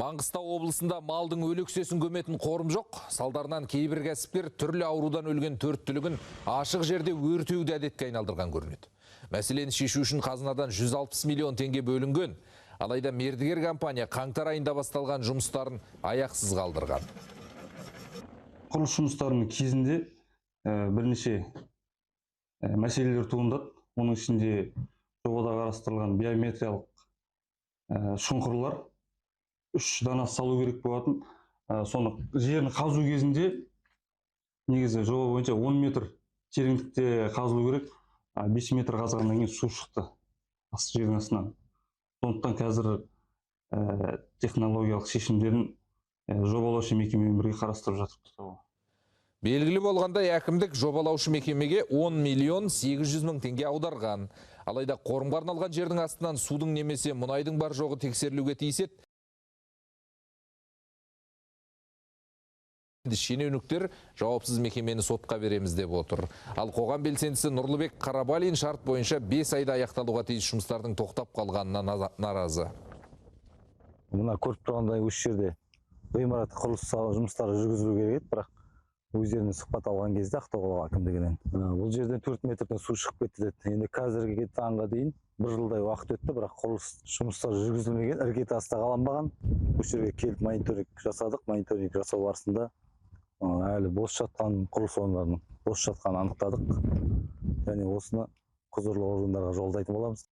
Маңғыстау облысында малдың өлексесін көметін қорым жоқ. Салдарынан кейбір кәсіпкер түрлі аурудан өлген 4 түлігін ашық жерде өртеуді әдетке айналдырған көрінеді. Мәселені шешу үшін қазынадан 160 миллион теңге бөлінген. Алайда мердігер компания қаңтар айында басталған жұмыстарын аяқсыз қалдырған. Құрылыс жұмыстарының кезінде бірнеше мәселелер туындады. Оның ішінде жобада қарастырылған биометриялық шұңқырлар 3 дана салу керек болатын. Соны жерін қазу кезінде негізі жоба бойынша 10 метр тереңдікте қазылу керек. 5 метр қазғаннан кейін су шықты жердің астынан. Сондықтан қазір технологиялық шешімдерін жобалаушы мекемемен бірге қарастырып жатырмыз. Белгілі болғандай, әкімдік жобалаушы мекемеге 10 миллион 800 мың теңге аударған. Алайда қорымға арналған жердің астынан судың немесе мұнайдың бар жоғы тексерілуге тиіс еді. Шенеуніктер жауапсыз мекемені сотқа береміз деп отыр. Ал қоғам белсендісі Нұрлыбек Қарабалин шарт бойынша 5 айда аяқталуға тиіс жұмыстардың тоқтап қалғанына наразы. Мына көріп тұрғандай осы жерде ғимарат құрылыс жұмыстары жүргізілу керек еді, бірақ өздеріне сұхбат алған кезде Ақтау қалалық әкімдігінен бұл жерден 4 метрден су шығып кетті деді. Енді қазіргі таңға дейін 1 жылдай уақыт өтті, бірақ құрылыс жұмыстары жүргізілмеген, іргетасы да қаланбаған. Осы жерге келіп мониторинг жасадық. Мониторинг жасау барысында әлі бос жатқан құрылыс орындарының бос жатқанын анықтадық. Және осыны құзырлы органдарға жолдайтын боламыз.